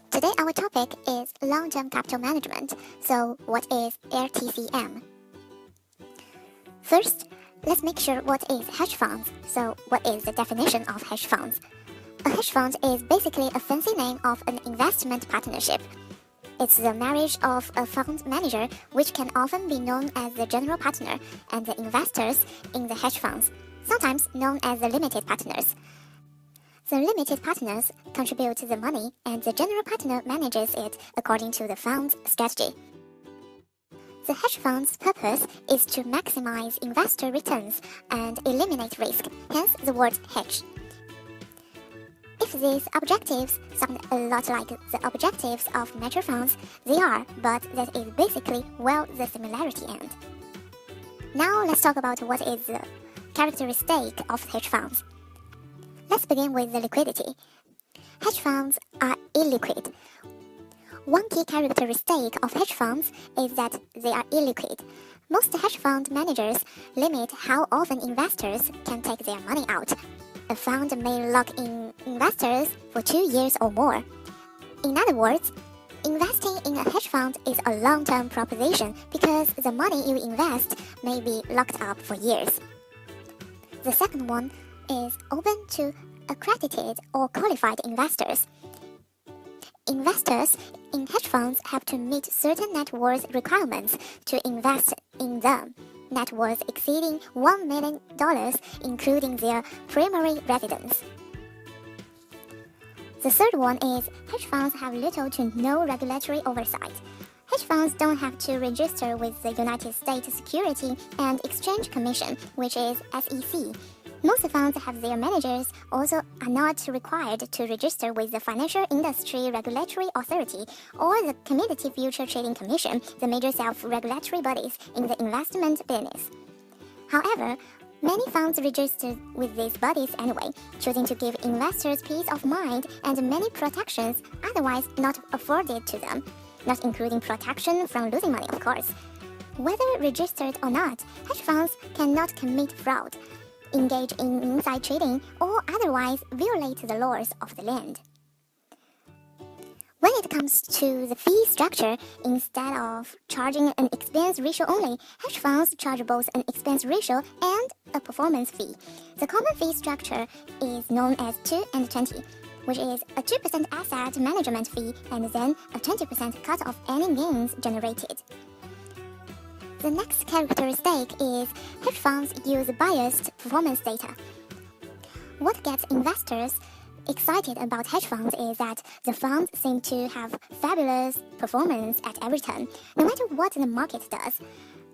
Today our topic is long-term capital management. So what is LTCM? First, let's make sure what is hedge funds. So what is the definition of hedge funds? A hedge fund is basically a fancy name of an investment partnership. It's the marriage of a fund manager, which can often be known as the general partner, and the investors in the hedge funds, sometimes known as the limited partners. The limited partners contribute the money, and the general partner manages it according to the fund's strategy. The hedge fund's purpose is to maximize investor returns and eliminate risk, hence the word hedge. If these objectives sound a lot like the objectives of mutual funds, they are, but that is basically, the similarity end. Now let's talk about what is the characteristic of hedge funds. Let's begin with the liquidity. Hedge funds are illiquid. One key characteristic of hedge funds is that they are illiquid. Most hedge fund managers limit how often investors can take their money out. A fund may lock in investors for 2 years or more. In other words, investing in a hedge fund is a long-term proposition because the money you invest may be locked up for years. The second one is open to accredited or qualified investors. Investors in hedge funds have to meet certain net worth requirements to invest in them. Net worth exceeding $1 million, including their primary residence. The third one is hedge funds have little to no regulatory oversight. Hedge funds don't have to register with the United States Securities and Exchange Commission, which is SEC. Most funds have their managers also are not required to register with the Financial Industry Regulatory Authority or the Commodity Future Trading Commission, the major self-regulatory bodies in the investment business. However, many funds register with these bodies anyway, choosing to give investors peace of mind and many protections otherwise not afforded to them, not including protection from losing money, of course. Whether registered or not, hedge funds cannot commit fraud, engage in inside trading, or otherwise violate the laws of the land. When it comes to the fee structure, instead of charging an expense ratio only, hedge funds charge both an expense ratio and a performance fee. The common fee structure is known as 2 and 20, which is a 2% asset management fee and then a 20% cut of any gains generated. The next characteristic is hedge funds use biased performance data. What gets investors excited about hedge funds is that the funds seem to have fabulous performance at every turn, no matter what the market does.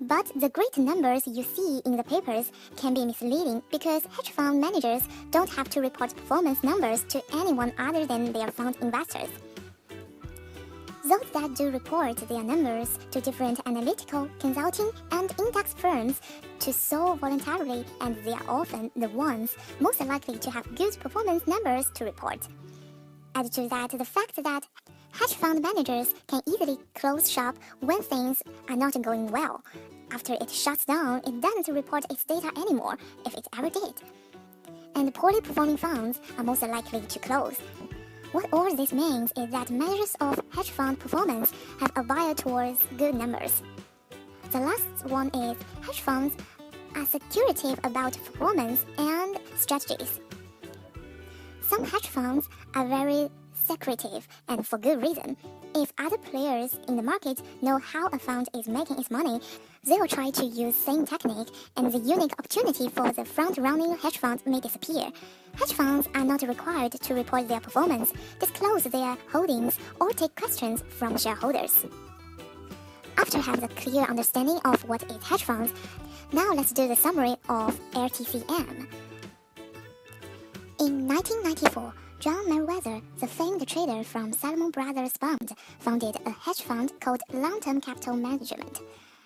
But the great numbers you see in the papers can be misleading because hedge fund managers don't have to report performance numbers to anyone other than their fund investors. Those that do report their numbers to different analytical, consulting, and index firms do so voluntarily, and they are often the ones most likely to have good performance numbers to report. Add to that the fact that hedge fund managers can easily close shop when things are not going well. After it shuts down, it doesn't report its data anymore, if it ever did. And poorly performing funds are most likely to close. What all this means is that measures of hedge fund performance have a bias towards good numbers. The last one is hedge funds are secretive about performance and strategies. Some hedge funds are very secretive, and for good reason. If other players in the market know how a fund is making its money, they will try to use same technique, and the unique opportunity for the front-running hedge fund may disappear. Hedge funds are not required to report their performance, disclose their holdings, or take questions from shareholders. After having a clear understanding of what is hedge funds, now let's do the summary of LTCM. In 1994, John Meriwether, the famed trader from Salomon Brothers Fund, founded a hedge fund called Long-Term Capital Management.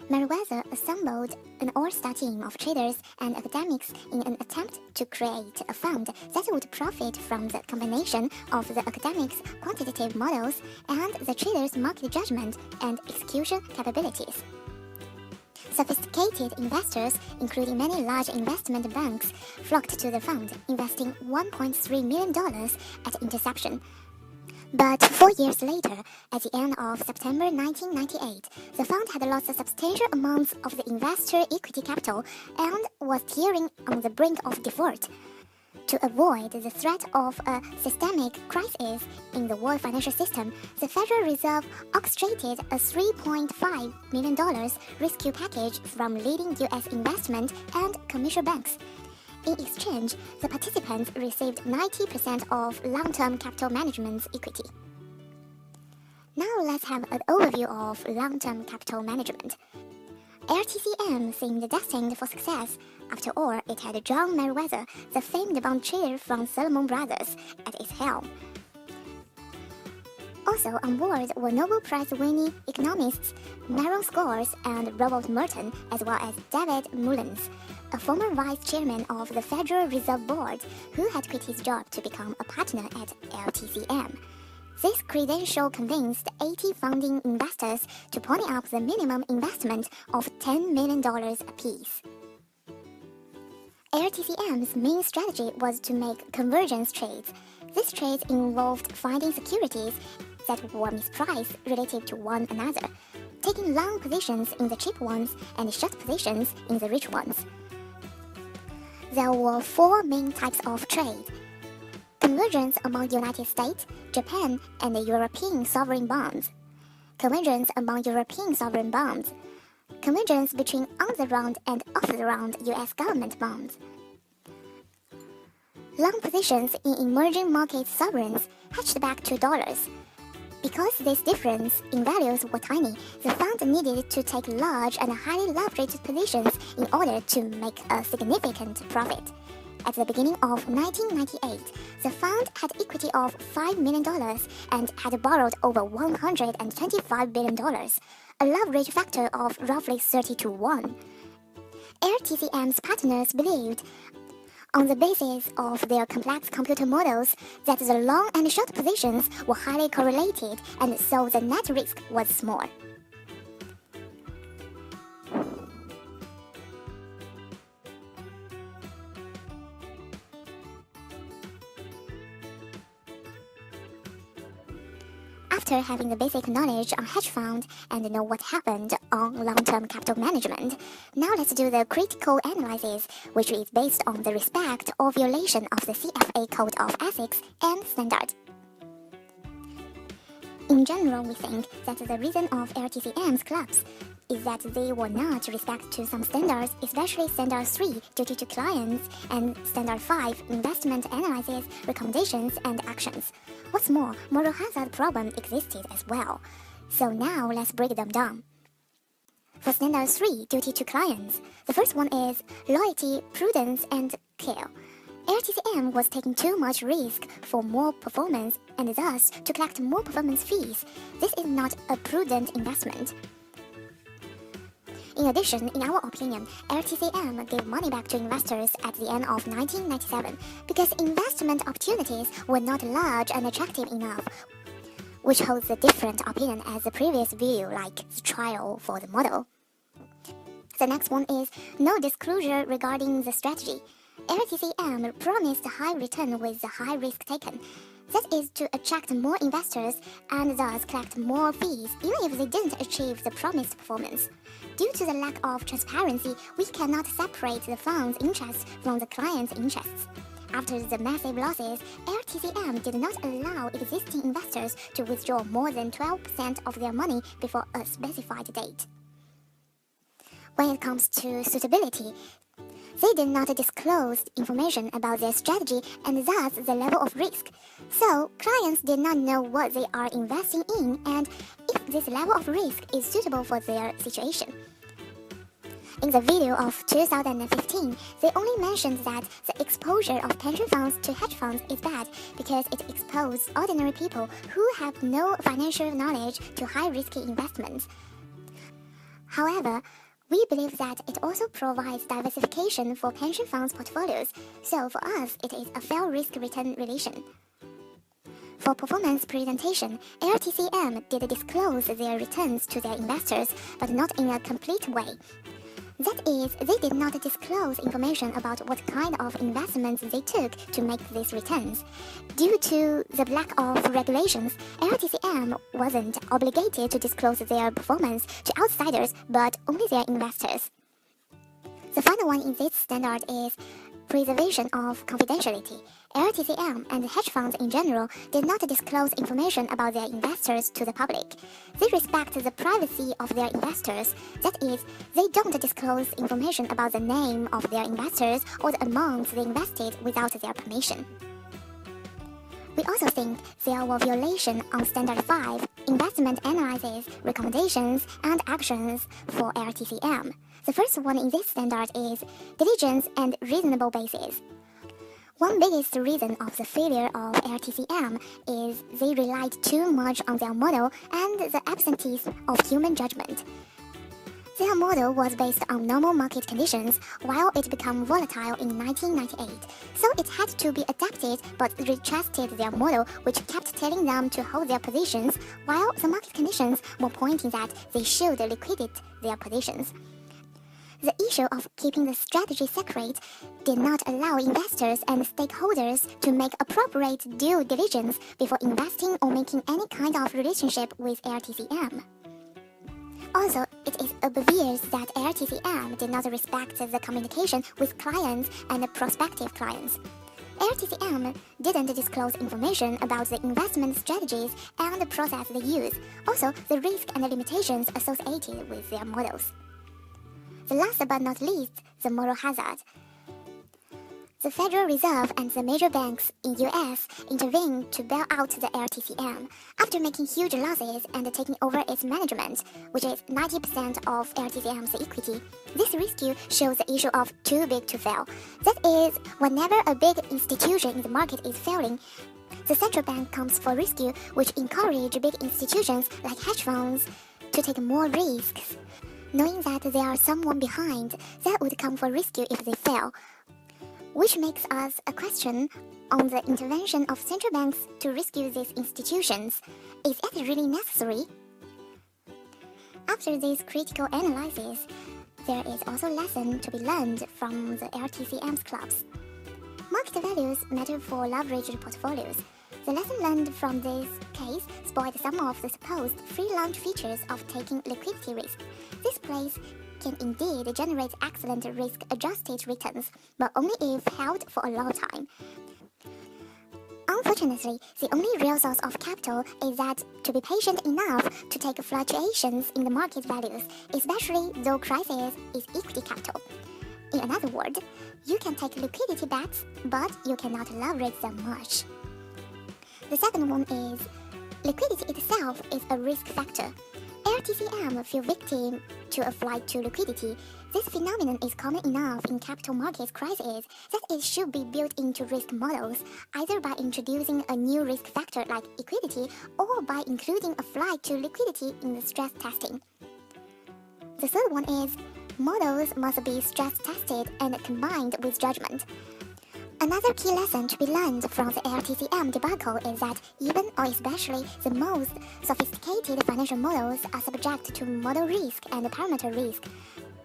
Meriwether assembled an all-star team of traders and academics in an attempt to create a fund that would profit from the combination of the academics' quantitative models and the traders' market judgment and execution capabilities. Sophisticated investors, including many large investment banks, flocked to the fund, investing $1.3 million at inception. But 4 years later, at the end of September 1998, the fund had lost substantial amounts of the investor equity capital and was teetering on the brink of default. To avoid the threat of a systemic crisis in the world financial system, the Federal Reserve orchestrated a $3.5 million rescue package from leading U.S. investment and commercial banks. In exchange, the participants received 90% of long-term capital management's equity. Now let's have an overview of long-term capital management. LTCM seemed destined for success. After all, it had John Meriwether, the famed bond trader from Salomon Brothers, at its helm. Also on board were Nobel Prize-winning economists Myron Scores and Robert Merton, as well as David Mullins, a former vice chairman of the Federal Reserve Board who had quit his job to become a partner at LTCM. This credential convinced 80 founding investors to pony up the minimum investment of $10 million apiece. LTCM's main strategy was to make convergence trades. These trades involved finding securities that were mispriced relative to one another, taking long positions in the cheap ones and short positions in the rich ones. There were 4 main types of trade: convergence among United States, Japan, and the European sovereign bonds, convergence among European sovereign bonds, convergence between on-the-round and off-the-round U.S. government bonds. Long positions in emerging market sovereigns hatched back to dollars. Because this difference in values were tiny, the fund needed to take large and highly leveraged positions in order to make a significant profit. At the beginning of 1998, the fund had equity of $5 million and had borrowed over $125 billion, a leverage factor of roughly 30 to 1. LTCM's partners believed, on the basis of their complex computer models, that the long and short positions were highly correlated, and so the net risk was small. After having the basic knowledge on hedge fund and know what happened on long-term capital management, now let's do the critical analysis, which is based on the respect or violation of the CFA Code of Ethics and Standard. In general, we think that the reason of LTCM's collapse is that they were not respect to some standards, especially Standard 3, duty to clients, and Standard 5, investment analysis, recommendations, and actions. What's more, moral hazard problem existed as well. So now let's break them down. For Standard 3, duty to clients, the first one is loyalty, prudence, and care. LTCM was taking too much risk for more performance and thus to collect more performance fees. This is not a prudent investment. In addition, in our opinion, LTCM gave money back to investors at the end of 1997 because investment opportunities were not large and attractive enough, which holds a different opinion as the previous view, like the trial for the model. The next one is no disclosure regarding the strategy. LTCM promised high return with the high risk taken. That is to attract more investors and thus collect more fees even if they didn't achieve the promised performance. Due to the lack of transparency, we cannot separate the fund's interests from the client's interests. After the massive losses, LTCM did not allow existing investors to withdraw more than 12% of their money before a specified date. When it comes to suitability, they did not disclose information about their strategy and thus the level of risk. So, clients did not know what they are investing in and if this level of risk is suitable for their situation. In the video of 2015, they only mentioned that the exposure of pension funds to hedge funds is bad because it exposes ordinary people who have no financial knowledge to high-risky investments. However, we believe that it also provides diversification for pension funds' portfolios, so for us, it is a fair risk-return relation. For performance presentation, LTCM did disclose their returns to their investors, but not in a complete way. That is, they did not disclose information about what kind of investments they took to make these returns. Due to the lack of regulations, LTCM wasn't obligated to disclose their performance to outsiders, but only their investors. The final one in this standard is preservation of confidentiality. LTCM and hedge funds in general did not disclose information about their investors to the public. They respect the privacy of their investors. That is, they don't disclose information about the name of their investors or the amounts they invested without their permission. We also think there were violations on Standard 5, investment analysis, recommendations, and actions for LTCM. The first one in this standard is diligence and reasonable basis. One biggest reason of the failure of LTCM is they relied too much on their model and the absence of human judgment. Their model was based on normal market conditions while it became volatile in 1998, so it had to be adapted but retrusted their model, which kept telling them to hold their positions while the market conditions were pointing that they should liquidate their positions. The issue of keeping the strategy secret did not allow investors and stakeholders to make appropriate due diligence before investing or making any kind of relationship with LTCM. Also, it is obvious that LTCM did not respect the communication with clients and prospective clients. LTCM didn't disclose information about the investment strategies and the process they use, also the risk and the limitations associated with their models. The last but not least, the moral hazard. The Federal Reserve and the major banks in US intervened to bail out the LTCM after making huge losses and taking over its management, which is 90% of LTCM's equity. This rescue shows the issue of too big to fail. That is, whenever a big institution in the market is failing, the central bank comes for rescue, which encourage big institutions like hedge funds to take more risks, knowing that there are someone behind that would come for rescue if they fail. Which makes us a question on the intervention of central banks to rescue these institutions. Is that really necessary? After this critical analysis, there is also a lesson to be learned from the LTCM's clubs. Market values matter for leveraged portfolios. The lesson learned from this case spoiled some of the supposed free lunch features of taking liquidity risk. This place can indeed generate excellent risk-adjusted returns, but only if held for a long time. Unfortunately, the only real source of capital is that to be patient enough to take fluctuations in the market values, especially though crisis is equity capital. In another word, you can take liquidity bets, but you cannot leverage them much. The second one is liquidity itself is a risk factor. LTCM fell victim to a flight to liquidity. This phenomenon is common enough in capital markets crises that it should be built into risk models, either by introducing a new risk factor like liquidity or by including a flight to liquidity in the stress testing. The third one is models must be stress tested and combined with judgment. Another key lesson to be learned from the LTCM debacle is that even or especially the most sophisticated financial models are subject to model risk and parameter risk,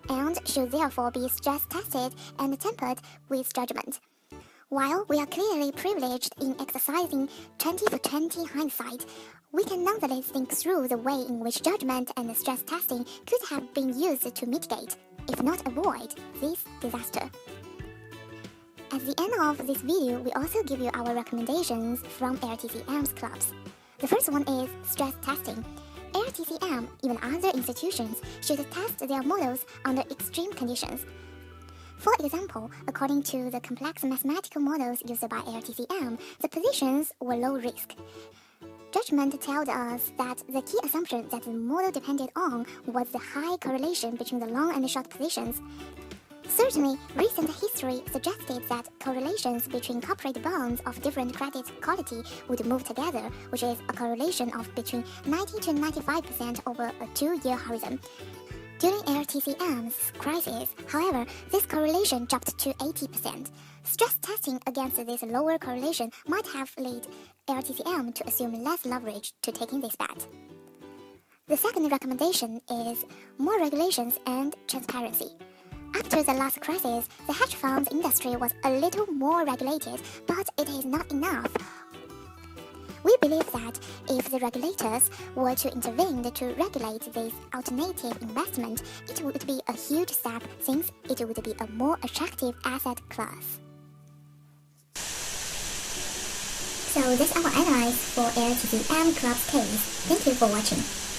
and should therefore be stress tested and tempered with judgment. While we are clearly privileged in exercising 20/20 hindsight, we can nonetheless think through the way in which judgment and stress testing could have been used to mitigate, if not avoid, this disaster. At the end of this video, we also give you our recommendations from LTCM's clubs. The first one is stress testing. LTCM, even other institutions, should test their models under extreme conditions. For example, according to the complex mathematical models used by LTCM, the positions were low risk. Judgment tells us that the key assumption that the model depended on was the high correlation between the long and short positions. Certainly, recent history suggested that correlations between corporate bonds of different credit quality would move together, which is a correlation of between 90 to 95% over a 2-year horizon. During LTCM's crisis, however, this correlation dropped to 80%. Stress testing against this lower correlation might have led LTCM to assume less leverage to taking this bet. The second recommendation is more regulations and transparency. After the last crisis, the hedge funds industry was a little more regulated, but it is not enough. We believe that if the regulators were to intervene to regulate this alternative investment, it would be a huge step since it would be a more attractive asset class. So that's our analysis for LTCM Case. Thank you for watching.